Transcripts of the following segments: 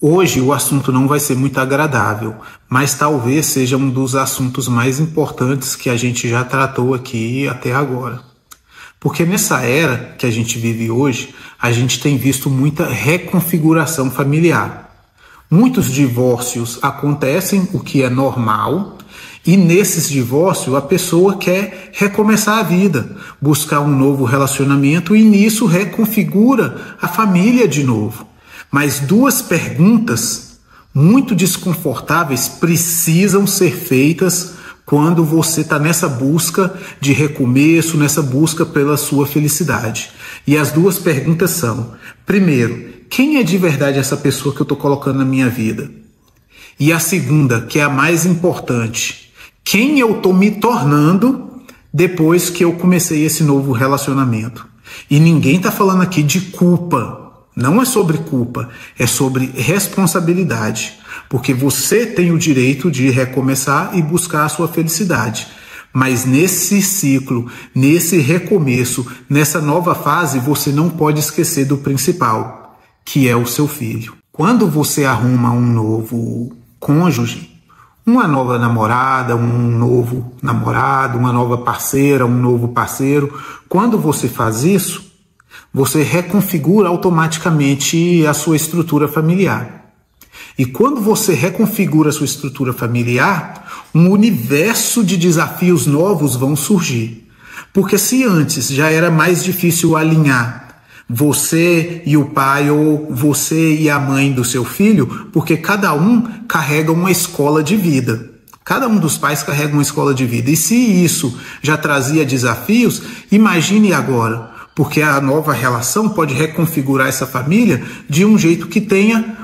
Hoje o assunto não vai ser muito agradável, mas talvez seja um dos assuntos mais importantes que a gente já tratou aqui até agora. Porque nessa era que a gente vive hoje, a gente tem visto muita reconfiguração familiar. Muitos divórcios acontecem, o que é normal, e nesses divórcios a pessoa quer recomeçar a vida, buscar um novo relacionamento e nisso reconfigura a família de novo. Mas duas perguntas muito desconfortáveis precisam ser feitas quando você está nessa busca de recomeço, nessa busca pela sua felicidade. E as duas perguntas são: primeiro, quem é de verdade essa pessoa que eu estou colocando na minha vida? E a segunda, que é a mais importante, quem eu estou me tornando depois que eu comecei esse novo relacionamento? E ninguém está falando aqui de culpa. Não é sobre culpa, é sobre responsabilidade, porque você tem o direito de recomeçar e buscar a sua felicidade. Mas nesse ciclo, nesse recomeço, nessa nova fase, você não pode esquecer do principal, que é o seu filho. Quando você arruma um novo cônjuge, uma nova namorada, um novo namorado, uma nova parceira, um novo parceiro, quando você faz isso, você reconfigura automaticamente a sua estrutura familiar. E quando você reconfigura a sua estrutura familiar, um universo de desafios novos vão surgir. Porque se antes já era mais difícil alinhar você e o pai ou você e a mãe do seu filho, porque cada um carrega uma escola de vida. Cada um dos pais carrega uma escola de vida. E se isso já trazia desafios, imagine agora. Porque a nova relação pode reconfigurar essa família de um jeito que tenha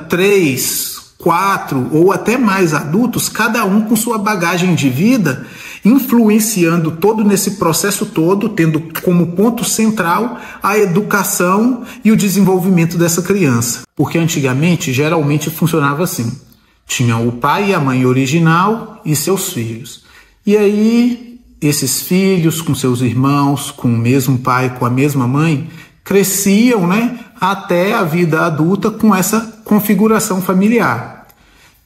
3, 4 ou até mais adultos, cada um com sua bagagem de vida, influenciando todo nesse processo todo, tendo como ponto central a educação e o desenvolvimento dessa criança. Porque antigamente, geralmente funcionava assim. Tinha o pai e a mãe original e seus filhos. E aí esses filhos com seus irmãos, com o mesmo pai, com a mesma mãe, cresciam, até a vida adulta com essa configuração familiar.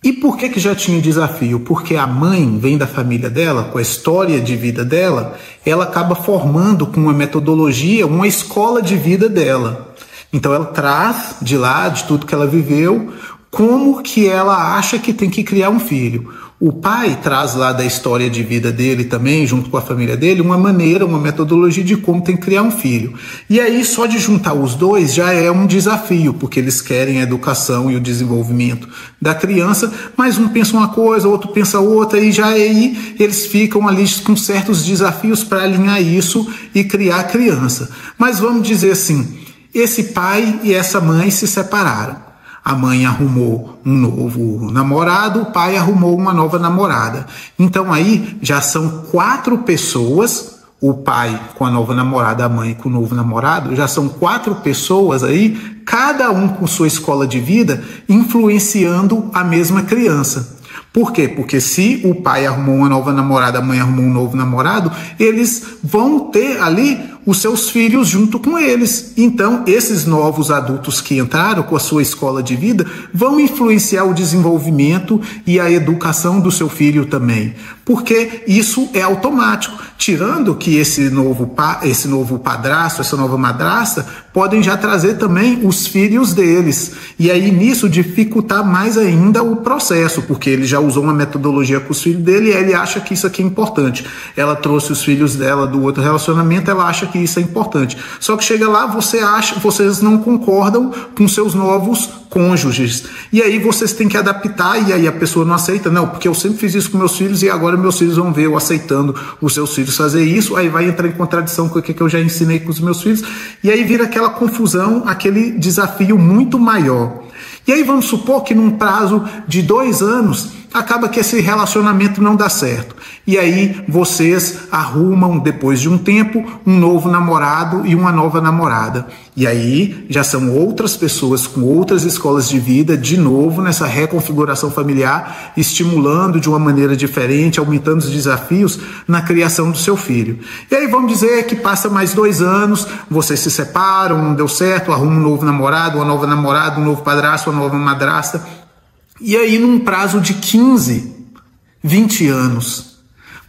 E por que já tinha desafio? Porque a mãe vem da família dela, com a história de vida dela, ela acaba formando com uma metodologia, uma escola de vida dela. Então ela traz de lá, de tudo que ela viveu, como que ela acha que tem que criar um filho. O pai traz lá da história de vida dele também, junto com a família dele, uma maneira, uma metodologia de como tem que criar um filho. E aí, só de juntar os dois já é um desafio, porque eles querem a educação e o desenvolvimento da criança, mas um pensa uma coisa, o outro pensa outra, e já aí eles ficam ali com certos desafios para alinhar isso e criar a criança. Mas vamos dizer assim, esse pai e essa mãe se separaram. A mãe arrumou um novo namorado, o pai arrumou uma nova namorada. Então aí já são 4 pessoas, o pai com a nova namorada, a mãe com o novo namorado, já são 4 pessoas aí, cada um com sua escola de vida, influenciando a mesma criança. Por quê? Porque se o pai arrumou uma nova namorada, a mãe arrumou um novo namorado, eles vão ter ali os seus filhos junto com eles. Então, esses novos adultos que entraram com a sua escola de vida vão influenciar o desenvolvimento e a educação do seu filho também. Porque isso é automático. Tirando que esse novo padrasto, essa nova madrasta, podem já trazer também os filhos deles. E aí, nisso, dificultar mais ainda o processo, porque ele já usou uma metodologia com os filhos dele e ele acha que isso aqui é importante. Ela trouxe os filhos dela do outro relacionamento, ela acha que isso é importante. Só que chega lá, vocês não concordam com seus novos cônjuges. E aí vocês têm que adaptar, e aí a pessoa não aceita. Não, porque eu sempre fiz isso com meus filhos e agora meus filhos vão ver eu aceitando os seus filhos fazer isso, aí vai entrar em contradição com o que eu já ensinei com os meus filhos, e aí vira aquela confusão, aquele desafio muito maior. E aí vamos supor que num prazo de 2 anos, acaba que esse relacionamento não dá certo. E aí vocês arrumam, depois de um tempo, um novo namorado e uma nova namorada. E aí já são outras pessoas com outras escolas de vida, de novo nessa reconfiguração familiar, estimulando de uma maneira diferente, aumentando os desafios na criação do seu filho. E aí vamos dizer que passa mais 2 anos, vocês se separam, não deu certo, arrumam um novo namorado, uma nova namorada, um novo padrasto, uma nova madrasta. E aí num prazo de 15, 20 anos,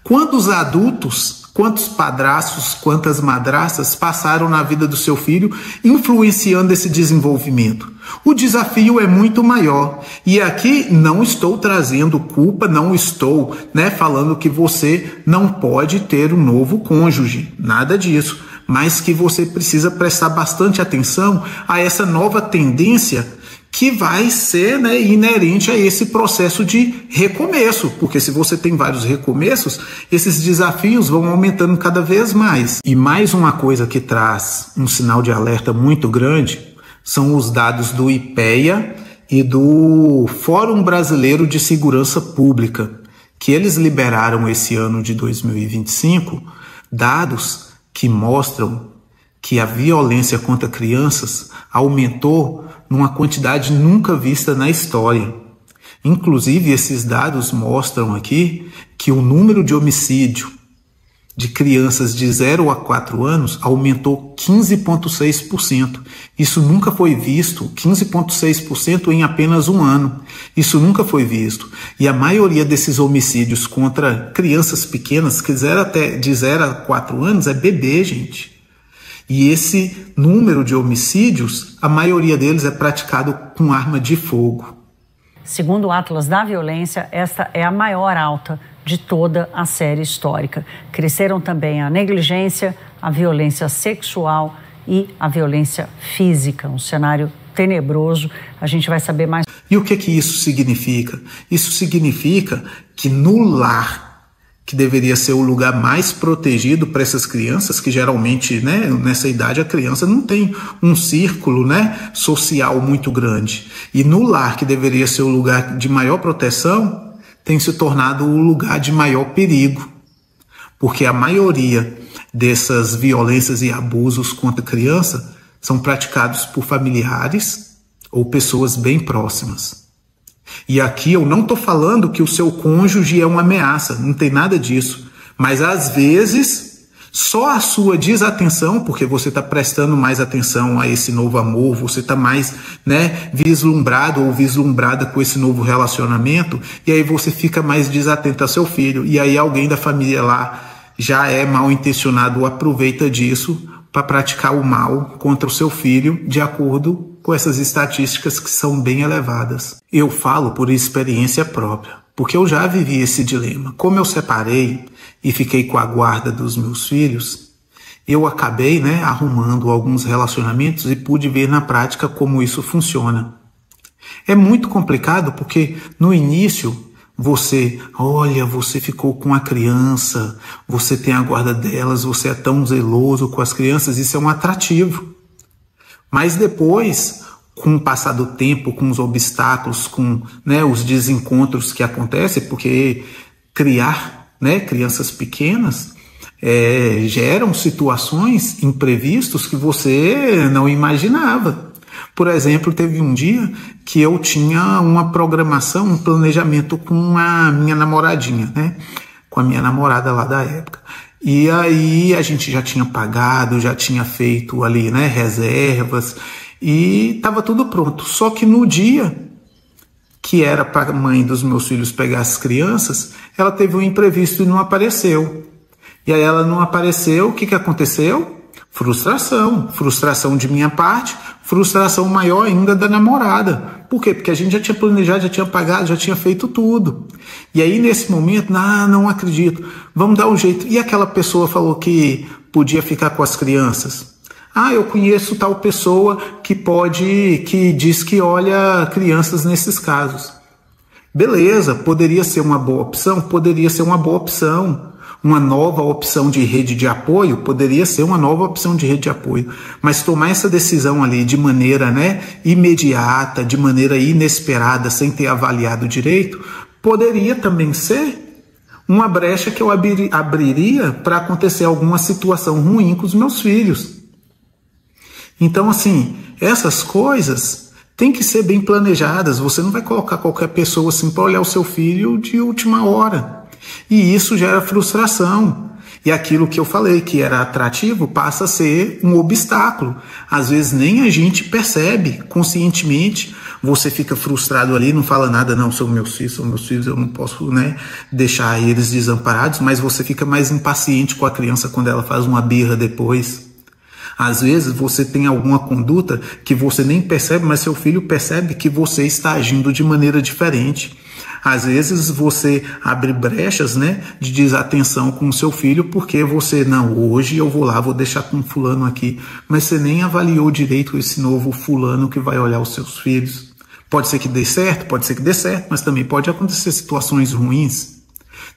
quantos adultos, quantos padrastos, quantas madrastas passaram na vida do seu filho, influenciando esse desenvolvimento? O desafio é muito maior. E aqui não estou trazendo culpa, não estou, falando que você não pode ter um novo cônjuge, nada disso. Mas que você precisa prestar bastante atenção a essa nova tendência que vai ser inerente a esse processo de recomeço, porque se você tem vários recomeços, esses desafios vão aumentando cada vez mais. E mais uma coisa que traz um sinal de alerta muito grande são os dados do IPEA e do Fórum Brasileiro de Segurança Pública, que eles liberaram esse ano de 2025, dados que mostram que a violência contra crianças aumentou numa quantidade nunca vista na história. Inclusive, esses dados mostram aqui que o número de homicídio de crianças de 0 a 4 anos aumentou 15,6%. Isso nunca foi visto, 15,6% em apenas um ano. Isso nunca foi visto. E a maioria desses homicídios contra crianças pequenas, que de 0 a 4 anos, é bebê, gente. E esse número de homicídios, a maioria deles é praticado com arma de fogo. Segundo o Atlas da Violência, esta é a maior alta de toda a série histórica. Cresceram também a negligência, a violência sexual e a violência física. Um cenário tenebroso. A gente vai saber mais. E o que isso significa? Isso significa que no lar, que deveria ser o lugar mais protegido para essas crianças, que geralmente, nessa idade a criança não tem um círculo, social muito grande. E no lar, que deveria ser o lugar de maior proteção, tem se tornado o lugar de maior perigo. Porque a maioria dessas violências e abusos contra a criança são praticados por familiares ou pessoas bem próximas. E aqui eu não estou falando que o seu cônjuge é uma ameaça, não tem nada disso. Mas às vezes, só a sua desatenção, porque você está prestando mais atenção a esse novo amor, você está mais vislumbrado ou vislumbrada com esse novo relacionamento, e aí você fica mais desatento ao seu filho. E aí alguém da família lá já é mal intencionado ou aproveita disso para praticar o mal contra o seu filho, de acordo com essas estatísticas que são bem elevadas. Eu falo por experiência própria, porque eu já vivi esse dilema. Como eu separei e fiquei com a guarda dos meus filhos, eu acabei arrumando alguns relacionamentos e pude ver na prática como isso funciona. É muito complicado porque no início você ficou com a criança, você tem a guarda delas, você é tão zeloso com as crianças, isso é um atrativo. Mas depois, com o passar do tempo, com os obstáculos, com os desencontros que acontecem, porque criar crianças pequenas geram situações imprevistas que você não imaginava. Por exemplo, teve um dia que eu tinha uma programação, um planejamento com a minha namoradinha, com a minha namorada lá da época. E aí a gente já tinha pagado, já tinha feito ali, reservas, e estava tudo pronto. Só que no dia que era para a mãe dos meus filhos pegar as crianças, ela teve um imprevisto e não apareceu. E aí ela não apareceu, o que aconteceu? Frustração de minha parte, frustração maior ainda da namorada. Por quê? Porque a gente já tinha planejado, já tinha pagado, já tinha feito tudo. E aí nesse momento, não acredito, vamos dar um jeito. E aquela pessoa falou que podia ficar com as crianças. Eu conheço tal pessoa que diz que olha crianças nesses casos. Beleza, poderia ser uma boa opção? Poderia ser uma boa opção. Uma nova opção de rede de apoio, poderia ser uma nova opção de rede de apoio, mas tomar essa decisão ali de maneira imediata, de maneira inesperada, sem ter avaliado direito, poderia também ser uma brecha que eu abriria para acontecer alguma situação ruim com os meus filhos. Então, assim, essas coisas têm que ser bem planejadas. Você não vai colocar qualquer pessoa assim para olhar o seu filho de última hora. E isso gera frustração. E aquilo que eu falei que era atrativo passa a ser um obstáculo. Às vezes nem a gente percebe conscientemente. Você fica frustrado ali, não fala nada, não, são meus filhos, eu não posso, né, deixar eles desamparados, mas você fica mais impaciente com a criança quando ela faz uma birra depois. Às vezes você tem alguma conduta que você nem percebe, mas seu filho percebe que você está agindo de maneira diferente. Às vezes você abre brechas, né, de desatenção com o seu filho porque você, não, hoje eu vou lá, vou deixar com fulano aqui, mas você nem avaliou direito esse novo fulano que vai olhar os seus filhos. Pode ser que dê certo, mas também pode acontecer situações ruins.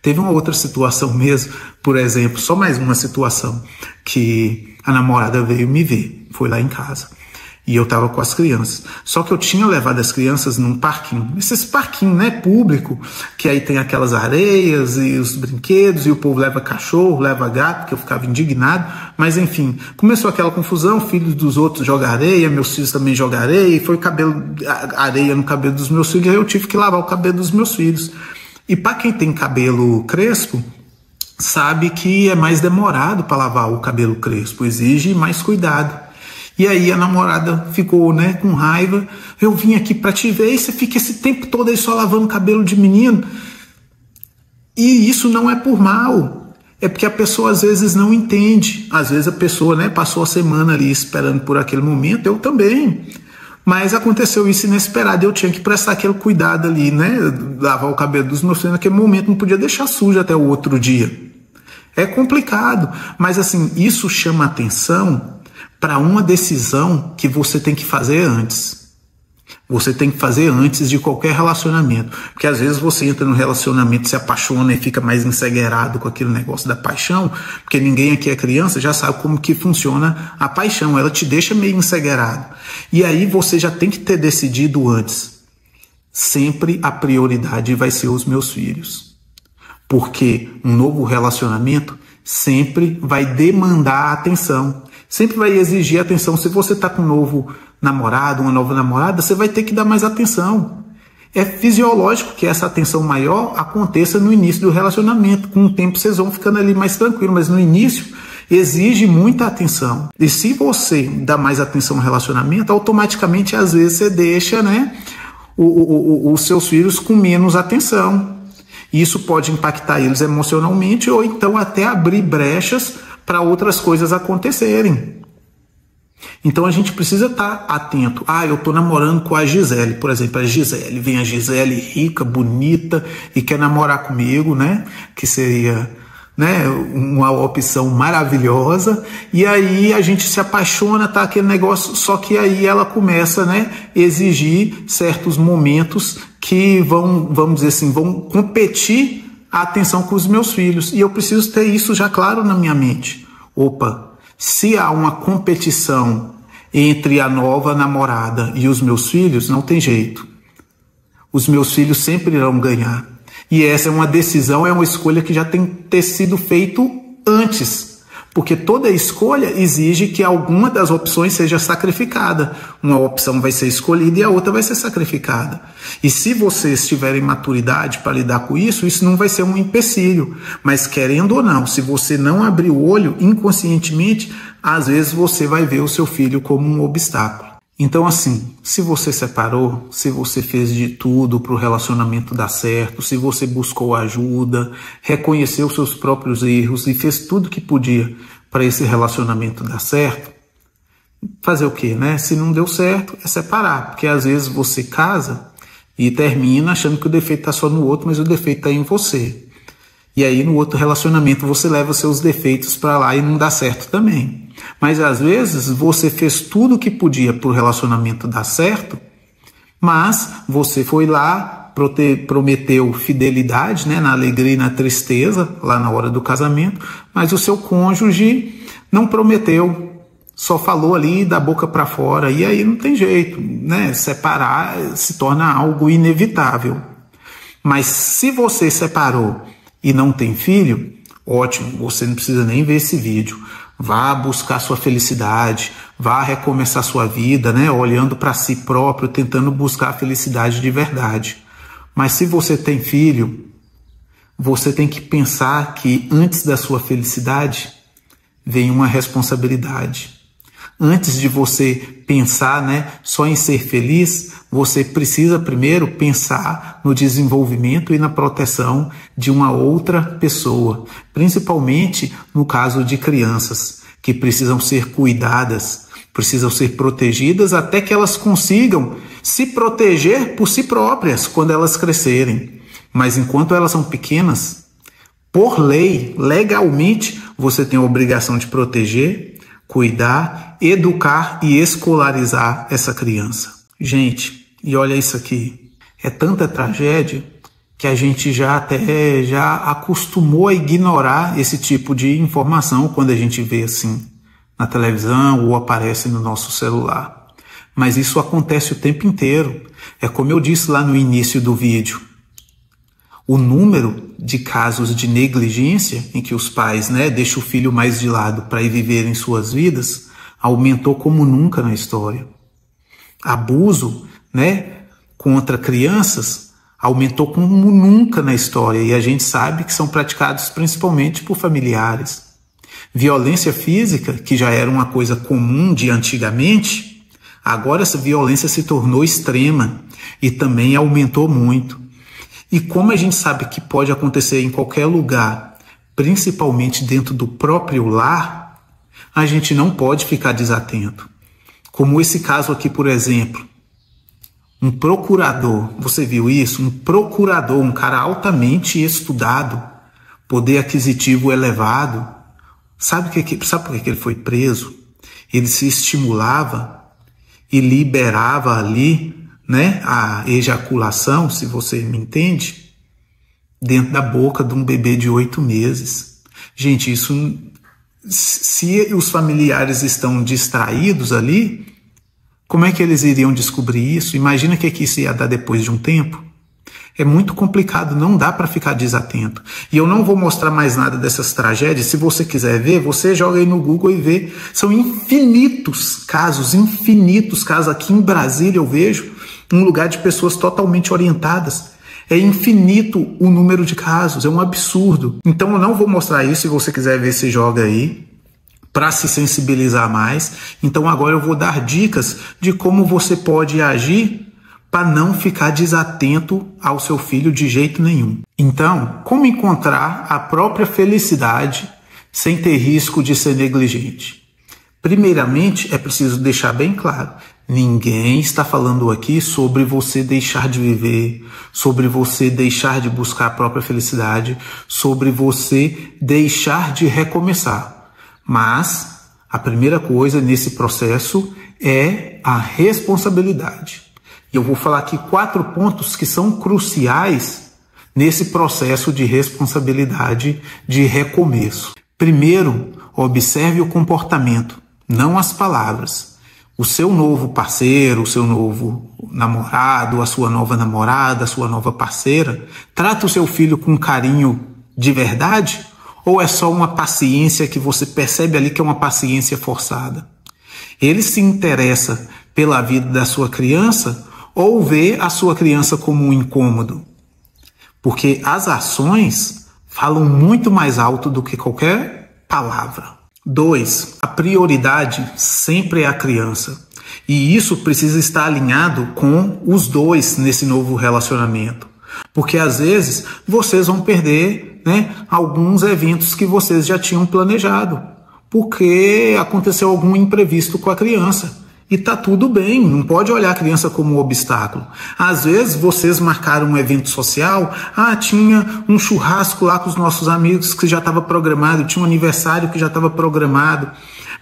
Teve uma outra situação mesmo, por exemplo, só mais uma situação, que a namorada veio me ver, foi lá em casa. E eu estava com as crianças. Só que eu tinha levado as crianças num parquinho. Esses parquinhos, né, público, que aí tem aquelas areias e os brinquedos, e o povo leva cachorro, leva gato, que eu ficava indignado. Mas enfim, começou aquela confusão, filhos dos outros jogam areia, meus filhos também jogam areia, e foi areia no cabelo dos meus filhos, aí eu tive que lavar o cabelo dos meus filhos. E para quem tem cabelo crespo, sabe que é mais demorado para lavar o cabelo crespo, exige mais cuidado. E aí a namorada ficou, né, com raiva. Eu vim aqui para te ver e você fica esse tempo todo aí só lavando cabelo de menino. E isso não é por mal. É porque a pessoa às vezes não entende. Às vezes a pessoa, né, passou a semana ali esperando por aquele momento. Eu também. Mas aconteceu isso inesperado. Eu tinha que prestar aquele cuidado ali, né, lavar o cabelo dos meus filhos naquele momento. Não podia deixar sujo até o outro dia. É complicado. Mas assim, isso chama atenção para uma decisão que você tem que fazer antes. Você tem que fazer antes de qualquer relacionamento. Porque às vezes você entra no relacionamento, se apaixona e fica mais encegueirado com aquele negócio da paixão, porque ninguém aqui é criança, já sabe como que funciona a paixão. Ela te deixa meio encegueirado. E aí você já tem que ter decidido antes. Sempre a prioridade vai ser os meus filhos. Porque um novo relacionamento sempre vai demandar atenção. Sempre vai exigir atenção. Se você está com um novo namorado, uma nova namorada, você vai ter que dar mais atenção. É fisiológico que essa atenção maior aconteça no início do relacionamento. Com o tempo vocês vão ficando ali mais tranquilos, mas no início exige muita atenção. E se você dá mais atenção ao relacionamento, automaticamente às vezes você deixa, né, os seus filhos com menos atenção. Isso pode impactar eles emocionalmente ou então até abrir brechas para outras coisas acontecerem. Então a gente precisa estar atento. Eu estou namorando com a Gisele, por exemplo. Vem a Gisele rica, bonita e quer namorar comigo, né? Que seria, né, uma opção maravilhosa. E aí a gente se apaixona, tá aquele negócio, só que aí ela começa, né, exigir certos momentos que vamos dizer assim, vão competir a atenção com os meus filhos. E eu preciso ter isso já claro na minha mente. Opa, se há uma competição entre a nova namorada e os meus filhos, não tem jeito. Os meus filhos sempre irão ganhar. E essa é uma decisão, é uma escolha que já tem que ter sido feito antes. Porque toda escolha exige que alguma das opções seja sacrificada. Uma opção vai ser escolhida e a outra vai ser sacrificada. E se vocês tiverem maturidade para lidar com isso, isso não vai ser um empecilho. Mas querendo ou não, se você não abrir o olho inconscientemente, às vezes você vai ver o seu filho como um obstáculo. Então assim, se você separou, se você fez de tudo para o relacionamento dar certo, se você buscou ajuda, reconheceu seus próprios erros e fez tudo que podia para esse relacionamento dar certo, fazer o quê, né? Se não deu certo, é separar, porque às vezes você casa e termina achando que o defeito está só no outro, mas o defeito está em você. E aí no outro relacionamento você leva seus defeitos para lá e não dá certo também. Mas às vezes você fez tudo o que podia para o relacionamento dar certo, mas você foi lá, prometeu fidelidade, né, na alegria e na tristeza, lá na hora do casamento, mas o seu cônjuge não prometeu, só falou ali da boca para fora, e aí não tem jeito, né, separar se torna algo inevitável. Mas se você separou e não tem filho, ótimo, você não precisa nem ver esse vídeo. Vá buscar sua felicidade, vá recomeçar sua vida, né? Olhando para si próprio, tentando buscar a felicidade de verdade. Mas se você tem filho, você tem que pensar que antes da sua felicidade vem uma responsabilidade. Antes de você pensar, né, só em ser feliz, você precisa primeiro pensar no desenvolvimento e na proteção de uma outra pessoa, principalmente no caso de crianças que precisam ser cuidadas, precisam ser protegidas até que elas consigam se proteger por si próprias quando elas crescerem. Mas enquanto elas são pequenas, por lei, legalmente, você tem a obrigação de proteger, cuidar, educar e escolarizar essa criança. Gente, e olha isso aqui, é tanta tragédia que a gente já acostumou a ignorar esse tipo de informação quando a gente vê assim na televisão ou aparece no nosso celular. Mas isso acontece o tempo inteiro. É como eu disse lá no início do vídeo. O número de casos de negligência em que os pais, né, deixam o filho mais de lado para ir viver em suas vidas aumentou como nunca na história. Abuso, né, contra crianças aumentou como nunca na história e a gente sabe que são praticados principalmente por familiares. Violência física, que já era uma coisa comum de antigamente, agora essa violência se tornou extrema e também aumentou muito. E como a gente sabe que pode acontecer em qualquer lugar, principalmente dentro do próprio lar, a gente não pode ficar desatento. Como esse caso aqui, por exemplo. Um procurador, você viu isso? Um procurador, um cara altamente estudado, poder aquisitivo elevado. Sabe por que ele foi preso? Ele se estimulava e liberava ali, né, a ejaculação, se você me entende, dentro da boca de um bebê de 8 meses. Gente, isso, se os familiares estão distraídos ali, como é que eles iriam descobrir isso? Imagina o que isso ia dar depois de um tempo. É muito complicado, não dá para ficar desatento. E eu não vou mostrar mais nada dessas tragédias. Se você quiser ver, você joga aí no Google e vê. São infinitos casos. Aqui em Brasília eu vejo um lugar de pessoas totalmente orientadas. É infinito o número de casos, é um absurdo. Então eu não vou mostrar isso, se você quiser ver, você joga aí, para se sensibilizar mais. Então agora eu vou dar dicas de como você pode agir para não ficar desatento ao seu filho de jeito nenhum. Então, como encontrar a própria felicidade sem ter risco de ser negligente? Primeiramente, é preciso deixar bem claro, ninguém está falando aqui sobre você deixar de viver, sobre você deixar de buscar a própria felicidade, sobre você deixar de recomeçar. Mas a primeira coisa nesse processo é a responsabilidade. E eu vou falar aqui 4 pontos que são cruciais nesse processo de responsabilidade de recomeço. Primeiro, observe o comportamento, não as palavras. O seu novo parceiro, o seu novo namorado, a sua nova namorada, a sua nova parceira, trata o seu filho com carinho de verdade? Ou é só uma paciência que você percebe ali que é uma paciência forçada? Ele se interessa pela vida da sua criança ou vê a sua criança como um incômodo? Porque as ações falam muito mais alto do que qualquer palavra. 2. A prioridade sempre é a criança. E isso precisa estar alinhado com os dois nesse novo relacionamento. Porque às vezes vocês vão perder, né, alguns eventos que vocês já tinham planejado. Porque aconteceu algum imprevisto com a criança. E tá tudo bem, não pode olhar a criança como um obstáculo. Às vezes vocês marcaram um evento social, tinha um churrasco lá com os nossos amigos que já estava programado, tinha um aniversário que já estava programado.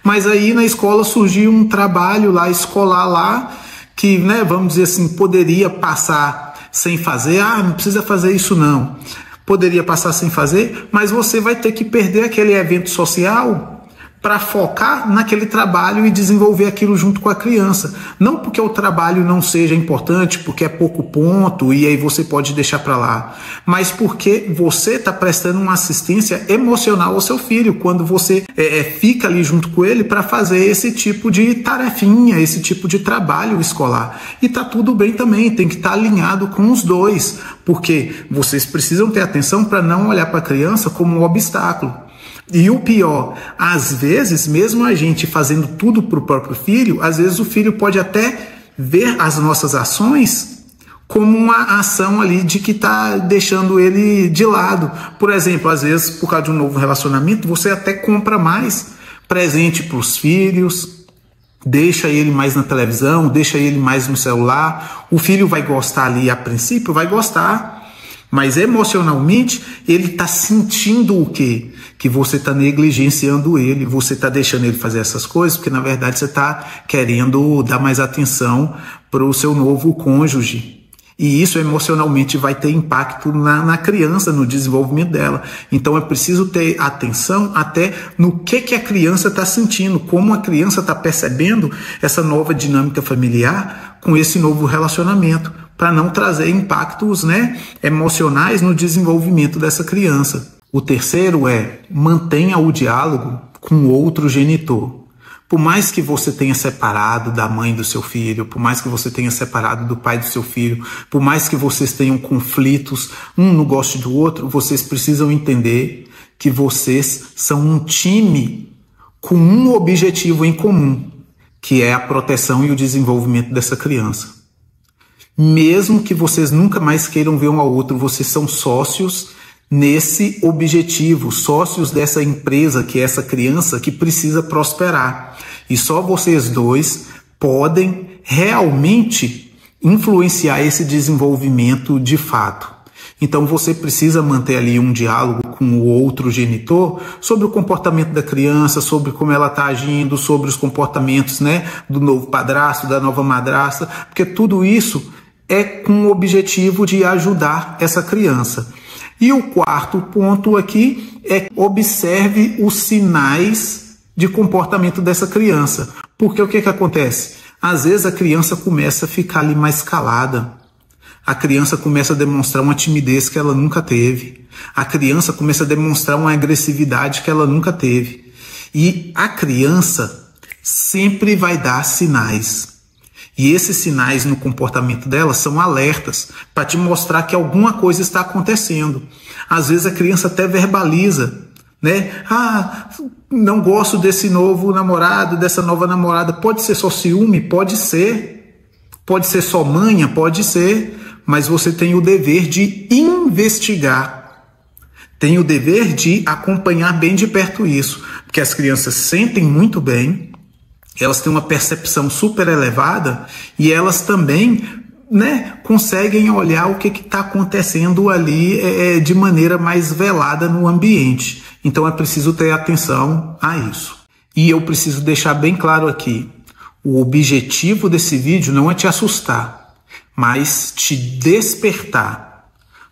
Mas aí na escola surgiu um trabalho lá escolar lá, que, né, vamos dizer assim, poderia passar sem fazer. Não precisa fazer isso não. Poderia passar sem fazer, mas você vai ter que perder aquele evento social para focar naquele trabalho e desenvolver aquilo junto com a criança. Não porque o trabalho não seja importante, porque é pouco ponto e aí você pode deixar para lá, mas porque você está prestando uma assistência emocional ao seu filho, quando você fica ali junto com ele para fazer esse tipo de tarefinha, esse tipo de trabalho escolar. E tá tudo bem também, tem que estar alinhado com os dois, porque vocês precisam ter atenção para não olhar para a criança como um obstáculo. E o pior, às vezes, mesmo a gente fazendo tudo para o próprio filho, às vezes o filho pode até ver as nossas ações como uma ação ali de que está deixando ele de lado. Por exemplo, às vezes, por causa de um novo relacionamento, você até compra mais presente para os filhos, deixa ele mais na televisão, deixa ele mais no celular. O filho vai gostar ali, a princípio, vai gostar. Mas emocionalmente, ele está sentindo o quê? Que você está negligenciando ele, você está deixando ele fazer essas coisas, porque na verdade você está querendo dar mais atenção para o seu novo cônjuge. E isso emocionalmente vai ter impacto na criança, no desenvolvimento dela. Então é preciso ter atenção até no que a criança está sentindo, como a criança está percebendo essa nova dinâmica familiar com esse novo relacionamento, para não trazer impactos, emocionais no desenvolvimento dessa criança. O terceiro é: mantenha o diálogo com o outro genitor. Por mais que você tenha separado da mãe do seu filho, por mais que você tenha separado do pai do seu filho, por mais que vocês tenham conflitos, um não goste do outro, vocês precisam entender que vocês são um time com um objetivo em comum, que é a proteção e o desenvolvimento dessa criança. Mesmo que vocês nunca mais queiram ver um ao outro, vocês são sócios nesse objetivo, sócios dessa empresa, que é essa criança que precisa prosperar. E só vocês dois podem realmente influenciar esse desenvolvimento de fato. Então você precisa manter ali um diálogo com o outro genitor sobre o comportamento da criança, sobre como ela está agindo, sobre os comportamentos, do novo padrasto, da nova madrasta, porque tudo isso é com o objetivo de ajudar essa criança. E o quarto ponto aqui é: observe os sinais de comportamento dessa criança. Porque o que acontece? Às vezes a criança começa a ficar ali mais calada. A criança começa a demonstrar uma timidez que ela nunca teve. A criança começa a demonstrar uma agressividade que ela nunca teve. E a criança sempre vai dar sinais. E esses sinais no comportamento dela são alertas para te mostrar que alguma coisa está acontecendo. Às vezes a criança até verbaliza, não gosto desse novo namorado, dessa nova namorada. Pode ser só ciúme? Pode ser. Pode ser só manha? Pode ser. Mas você tem o dever de investigar. Tem o dever de acompanhar bem de perto isso. Porque as crianças sentem muito bem. Elas têm uma percepção super elevada e elas também, conseguem olhar o que está acontecendo ali de maneira mais velada no ambiente. Então é preciso ter atenção a isso. E eu preciso deixar bem claro aqui: o objetivo desse vídeo não é te assustar, mas te despertar.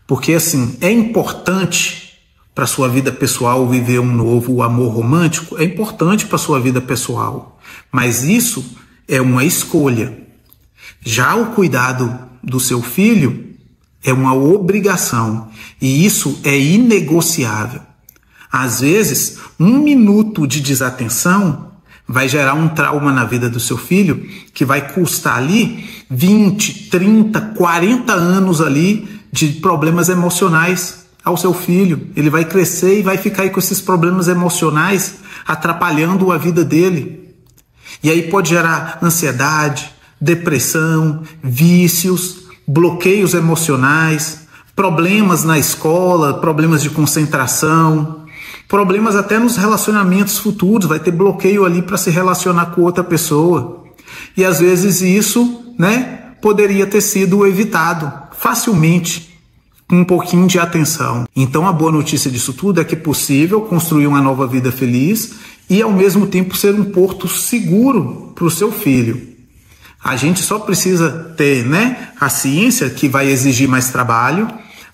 Porque assim, é importante para a sua vida pessoal viver um novo amor romântico, é importante para a sua vida pessoal. Mas isso é uma escolha. Já o cuidado do seu filho é uma obrigação. E isso é inegociável. Às vezes, 1 minuto de desatenção vai gerar um trauma na vida do seu filho que vai custar ali 20, 30, 40 anos ali de problemas emocionais ao seu filho. Ele vai crescer e vai ficar aí com esses problemas emocionais atrapalhando a vida dele. E aí pode gerar ansiedade, depressão, vícios, bloqueios emocionais, problemas na escola, problemas de concentração, problemas até nos relacionamentos futuros. Vai ter bloqueio ali para se relacionar com outra pessoa. E às vezes isso, poderia ter sido evitado facilmente, com um pouquinho de atenção. Então a boa notícia disso tudo é que é possível construir uma nova vida feliz e ao mesmo tempo ser um porto seguro para o seu filho. A gente só precisa ter, a ciência, que vai exigir mais trabalho,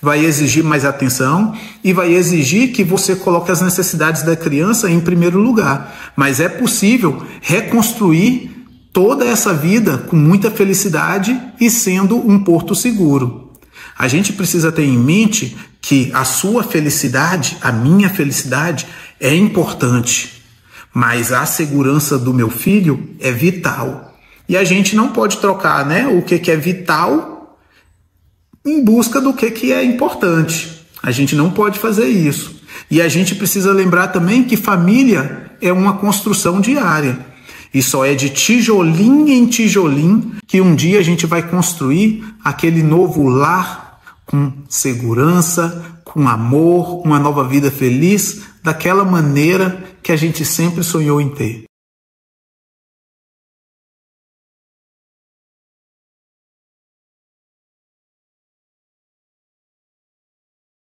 vai exigir mais atenção e vai exigir que você coloque as necessidades da criança em primeiro lugar. Mas é possível reconstruir toda essa vida com muita felicidade e sendo um porto seguro. A gente precisa ter em mente que a sua felicidade, a minha felicidade, é importante, mas a segurança do meu filho é vital. E a gente não pode trocar, né, o que é vital em busca do que é importante. A gente não pode fazer isso. E a gente precisa lembrar também que família é uma construção diária. E só é de tijolinho em tijolinho que um dia a gente vai construir aquele novo lar com segurança, com amor, uma nova vida feliz, daquela maneira que a gente sempre sonhou em ter.